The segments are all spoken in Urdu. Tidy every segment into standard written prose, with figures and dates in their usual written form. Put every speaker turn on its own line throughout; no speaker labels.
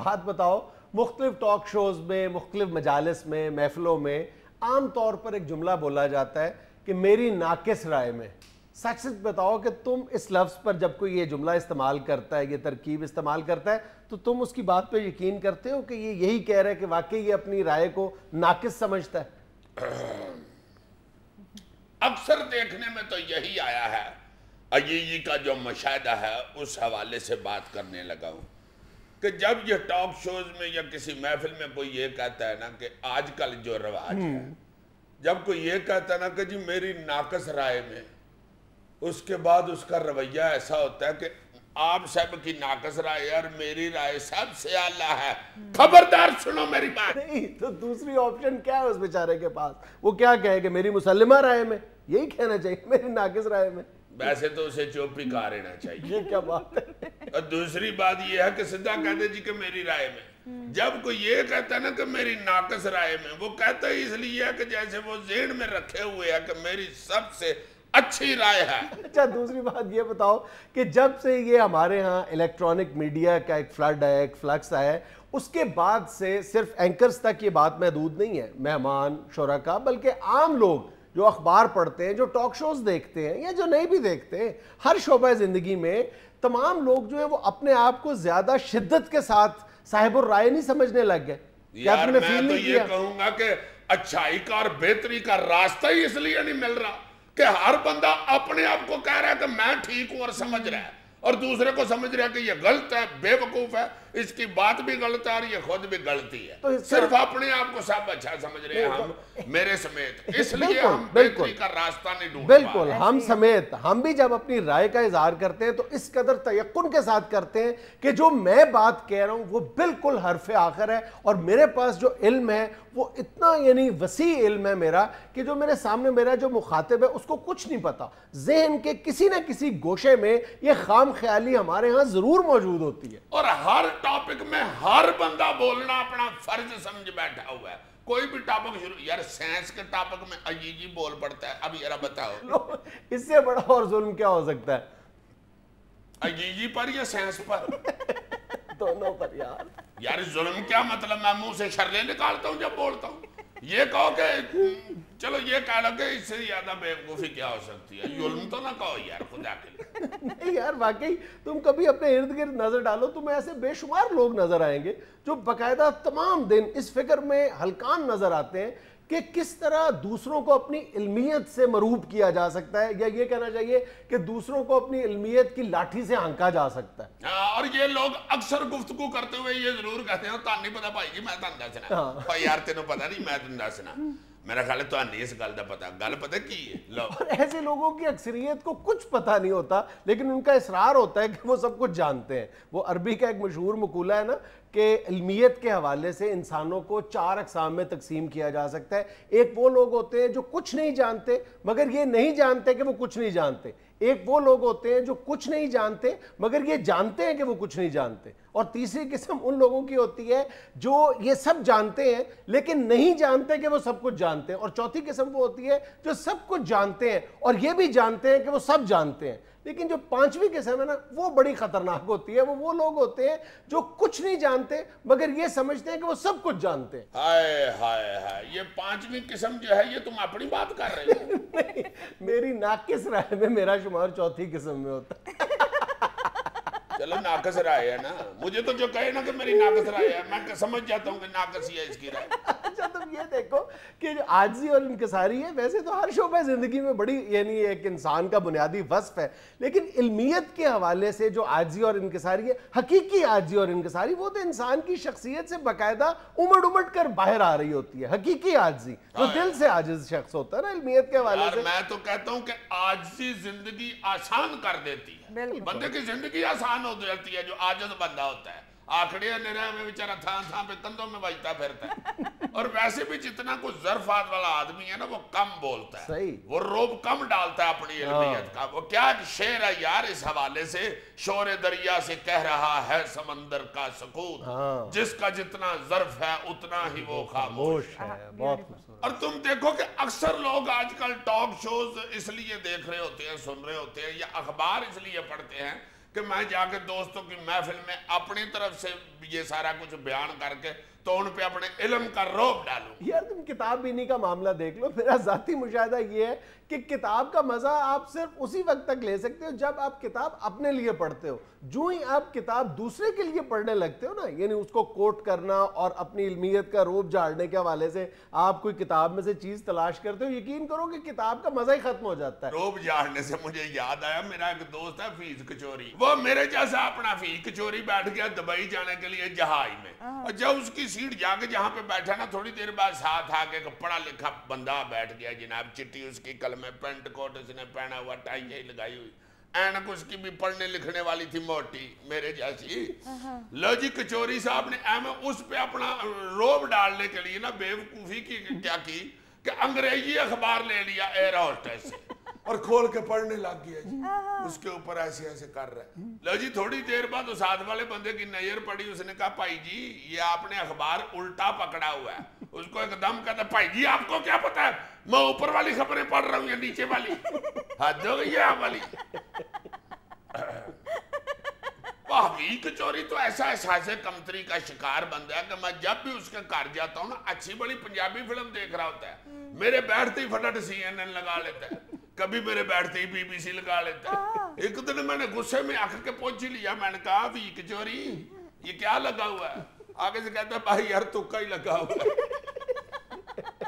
بات بتاؤ، مختلف ٹاک شوز میں، مختلف مجالس میں، محفلوں میں عام طور پر ایک جملہ بولا جاتا ہے کہ میری ناقص رائے میں. سچ سچ بتاؤ کہ تم اس لفظ پر جب کوئی یہ جملہ استعمال کرتا ہے، یہ ترکیب استعمال کرتا ہے، تو تم اس کی بات پہ یقین کرتے ہو کہ یہ یہی کہہ رہا ہے کہ واقعی یہ اپنی رائے کو ناقص سمجھتا ہے؟
اکثر دیکھنے میں تو یہی آیا ہے. عجیجی کا جو مشاہدہ ہے اس حوالے سے بات کرنے لگا ہوں کہ جب یہ ٹاک شوز میں یا کسی محفل میں کوئی یہ کہتا ہے نا کہ آج کل جو رواج ہے، جب کوئی یہ کہتا ہے نا کہ جی میری ناقص رائے میں، اس کے بعد اس کا رویہ ایسا ہوتا ہے کہ آپ سب کی ناقص رائے اور میری رائے سب سے اعلیٰ ہے، خبردار سنو میری بات.
نہیں تو دوسری آپشن کیا ہے اس بیچارے کے پاس؟ وہ کیا کہے کہ میری مسلمہ رائے میں؟ یہی کہنا چاہیے، میری ناقص رائے میں.
ویسے تو اسے چوپ ہی کہا رہنا چاہیے.
یہ کیا بات ہے؟
اور دوسری بات یہ ہے کہ سدھا کہتے جی کہ میری رائے میں. جب کوئی یہ کہتا ہے نا کہ میری ناقص رائے میں، وہ کہتا ہے اس لیے ہے کہ جیسے وہ ذہن میں رکھے ہوئے ہے کہ میری سب سے اچھی رائے ہے.
اچھا دوسری بات یہ بتاؤ کہ جب سے یہ ہمارے ہاں الیکٹرانک میڈیا کا ایک فلڈ ہے، ایک فلکس ہے، اس کے بعد سے صرف اینکرز تک یہ بات محدود نہیں ہے، مہمان، شرکاء، بلکہ عام لوگ جو اخبار پڑھتے ہیں، جو ٹاک شوز دیکھتے ہیں یا جو نہیں بھی دیکھتے ہیں، ہر شعبہ زندگی میں تمام لوگ جو ہیں وہ اپنے آپ کو زیادہ شدت کے ساتھ صاحب الرائے نہیں سمجھنے لگ گئے.
یار میں تو یہ کہوں گا کہ اچھائی کا اور بہتری کا راستہ ہی اس لیے نہیں مل رہا کہ ہر بندہ اپنے آپ کو کہہ رہا ہے کہ میں ٹھیک ہوں اور سمجھ رہا ہے، اور دوسرے کو سمجھ رہا ہے کہ یہ غلط ہے، بے وقوف ہے، اس کی بات بھی غلط ہے اور یہ خود بھی غلطی ہے. صرف اپنے آپ کو سب اچھا سمجھ رہے ہیں ہم، میرے سمیت. اس لیے ہم بہتری کا راستہ نہیں ڈھونڈ پا رہے.
بالکل ہم سمیت، ہم بھی جب اپنی رائے کا اظہار کرتے ہیں تو اس قدر تیقن کے ساتھ کرتے ہیں کہ جو میں بات کہہ رہا ہوں وہ بالکل حرف آخر ہے، اور میرے پاس جو علم ہے وہ اتنا یعنی وسیع علم ہے میرا کہ جو میرے سامنے میرا جو مخاطب ہے اس کو کچھ نہیں پتا. ذہن کے کسی نہ کسی گوشے میں یہ خام خیالی ہمارے ہاں ضرور موجود ہوتی ہے، اور
ہر ٹاپک میں ہر بندہ بولنا اپنا فرض سمجھ بیٹھا ہوا ہے. کوئی بھی ٹاپک شروع، یار سائنس کے ٹاپک میں عجیجی بول پڑتا ہے. اب یار بتاؤ
اس سے بڑا اور ظلم کیا ہو سکتا ہے؟
عجیجی پر یا سائنس پر؟
دونوں پر یار.
یار ظلم کیا مطلب؟ میں منہ سے شرلے نکالتا ہوں جب بولتا ہوں. یہ کہو کہ چلو یہ کہہ لو کہ اس سے زیادہ بے وقوفی کیا ہو سکتی ہے. ظلم تو نہ کہو یار خدا کے لیے.
نہیں یار واقعی تم کبھی اپنے ارد گرد نظر ڈالو، تمہیں ایسے بے شمار لوگ نظر آئیں گے جو باقاعدہ تمام دن اس فکر میں ہلکان نظر آتے ہیں کہ کس طرح دوسروں کو اپنی علمیت سے مروب کیا جا سکتا ہے، یا یہ کہنا چاہیے کہ دوسروں کو اپنی علمیت کی لاٹھی سے ہانکا جا سکتا ہے.
اور یہ لوگ اکثر گفتگو کرتے ہوئے یہ ضرور کہتے ہیں تان نہیں پتا بھائی جی میں تان دسنا. بھائی یار تینوں پتا نہیں میں تان دسنا. میرا خیال ہے تو نہیں اس گل دا پتا. گل پتا کی ہے؟
اور ایسے لوگوں کی اکثریت کو کچھ پتا نہیں ہوتا لیکن ان کا اصرار ہوتا ہے کہ وہ سب کچھ جانتے ہیں. وہ عربی کا ایک مشہور مقولہ ہے نا کہ علمیت کے حوالے سے انسانوں کو 4 اقسام میں تقسیم کیا جا سکتا ہے. ایک وہ لوگ ہوتے ہیں جو کچھ نہیں جانتے مگر یہ نہیں جانتے کہ وہ کچھ نہیں جانتے. ایک وہ لوگ ہوتے ہیں جو کچھ نہیں جانتے مگر یہ جانتے ہیں کہ وہ کچھ نہیں جانتے. اور تیسری قسم ان لوگوں کی ہوتی ہے جو یہ سب جانتے ہیں لیکن نہیں جانتے کہ وہ سب کچھ جانتے ہیں. اور چوتھی قسم وہ ہوتی ہے جو سب کچھ جانتے ہیں اور یہ بھی جانتے ہیں کہ وہ سب جانتے ہیں. لیکن جو 5ویں قسم ہے نا وہ بڑی خطرناک ہوتی ہے. وہ لوگ ہوتے ہیں جو کچھ نہیں جانتے مگر یہ سمجھتے ہیں کہ وہ سب کچھ جانتے ہیں.
ہائے ہائے ہائے، یہ 5ویں قسم جو ہے یہ تم اپنی بات کر رہے ہو.
نہیں، میری ناقص رائے میں میرا شمار چوتھی قسم میں ہوتا ہے.
چلو ناقص رائے ہے نا، مجھے تو جو کہے نا کہ میری ناقص رائے ہے میں سمجھ جاتا ہوں کہ ناقص ہی ہے اس کی رائے.
اچھا تم یہ دیکھو کہ جو عاجزی اور انکساری ہے ویسے تو ہر شعبہ زندگی میں بڑی یعنی ایک انسان کا بنیادی وصف ہے، لیکن علمیت کے حوالے سے جو عاجزی اور انکساری ہے، حقیقی عاجزی اور انکساری، وہ تو انسان کی شخصیت سے باقاعدہ امڑ کر باہر آ رہی ہوتی ہے. حقیقی عاجزی جو دل سے عاجز شخص ہوتا ہے نا علمیت کے حوالے سے.
میں تو کہتا ہوں کہ عاجزی زندگی آسان کر دیتی ہے. بندے کی زندگی آسان ہو جاتی ہے جو عاجز بندہ ہوتا ہے. آکھڑیاں نرہ میں بیچارہ تھان پہ کندھوں میں بجتا پھرتا ہے. اور ویسے بھی جتنا کچھ ظرفات والا آدمی ہے نا وہ کم بولتا ہے، وہ روب کم ڈالتا ہے اپنی علمیت کا. وہ کیا ایک شعر ہے یار اس حوالے سے، شور دریا سے کہہ رہا ہے سمندر کا سکوت، جس کا جتنا ظرف ہے اتنا ہی وہ خاموش ہے.
بہت خوبصورت.
اور تم دیکھو کہ اکثر لوگ آج کل ٹاک شوز اس لیے دیکھ رہے ہوتے ہیں، سن رہے ہوتے ہیں، یا اخبار اس لیے پڑھتے ہیں کہ میں جا کے دوستوں کی محفل میں اپنی طرف سے یہ سارا کچھ بیان کر کے تو ان پہ اپنے علم کا روب ڈالوں.
یار تم کتاب بینی کا معاملہ دیکھ لو. میرا ذاتی مشاہدہ یہ ہے کہ کتاب کا مزہ آپ صرف اسی وقت تک لے سکتے ہو جب آپ کتاب اپنے لیے پڑھتے ہو. جو ہی آپ کتاب دوسرے کے لیے پڑھنے لگتے ہو نا, یعنی اس کو کوٹ کرنا اور اپنی علمیت کا روب جھاڑنے کے حوالے سے آپ کوئی کتاب میں سے چیز تلاش کرتے ہو, یقین کرو کہ کتاب کا مزہ ہی ختم ہو جاتا ہے.
روب جھاڑنے سے مجھے یاد آیا, میرا ایک دوست ہے فیض کچوری, وہ میرے جیسا اپنا فیض کچوری بیٹھ گیا دبئی جانے کے لیے جہاز میں, اور جب اس کی سیٹ جا کے جہاں پہ بیٹھا نا, تھوڑی دیر بعد ساتھ آ کے پڑھا لکھا بندہ بیٹھ گیا جناب, چٹی اس کی کل میں, پینٹ کوٹ اس نے پہنا ہوا, ٹائی یہی لگائی ہوئی, اینک اس کی بھی پڑھنے لکھنے والی تھی موٹی میرے جیسی. لو جی کچوری صاحب نے اس پہ اپنا روب ڈالنے کے لیے نا بیوقوفی کی کیا کی کہ انگریزی اخبار لے لیا ایئر ہوسٹس سے اور کھول کے پڑھنے لگ گیا جی, اس کے اوپر ایسے ایسے کر رہا ہے. لو جی تھوڑی دیر بعد اس ساتھ والے بندے کی نظر پڑی, اس نے کہا بھائی جی یہ آپ نے اخبار الٹا پکڑا ہوا ہے. اس کو ایک دم کہتا بھائی جی آپ کو کیا پتا ہے میں اوپر والی خبریں پڑھ رہا ہوں یا نیچے والی, حد ہو گئی ہے آپ والی. بھابی کچوری تو ایسا احساس کمتری کا شکار بندہ ہے کہ میں جب بھی اس کے گھر جاتا ہوں نا, اچھی بڑی پنجابی فلم دیکھ رہا ہوتا ہے, میرے بیٹھتے ہی فٹافٹ CNN لگا لیتا ہے, کبھی میرے بیٹھتے ہی BBC لگا لیتا ہے. ایک دن میں نے غصے میں آکر کے پہنچ لیا, میں نے کہا بھی کچوری یہ کیا لگا ہوا ہے؟ آگے سے کہتا ہے بھائی یار تکا ہی لگا ہوا ہے.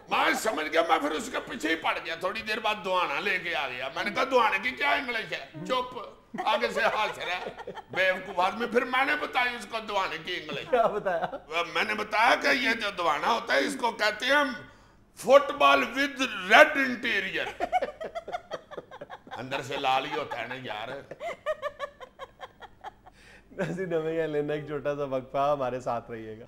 میں سمجھ گیا, میں پھر اس کے پیچھے ہی پڑ گیا. تھوڑی دیر بعد دعانا لے کے آ گیا, میں نے کہا دعانے کی کیا انگلش ہے؟ چپ, آگے سے ہاتھ سے رہا بیوقوف آدمی. پھر میں نے بتایا اس کو دعانے کی انگلش.
کیا بتایا؟
میں نے بتایا کہ یہ جو دعانا ہوتا ہے اس کو کہتے ہیں football with red interior, اندر سے لال ہی ہوتا ہے نا یار.
ناظرین ہمیں یہاں لینا ایک چھوٹا سا وقفہ, ہمارے ساتھ رہیے گا.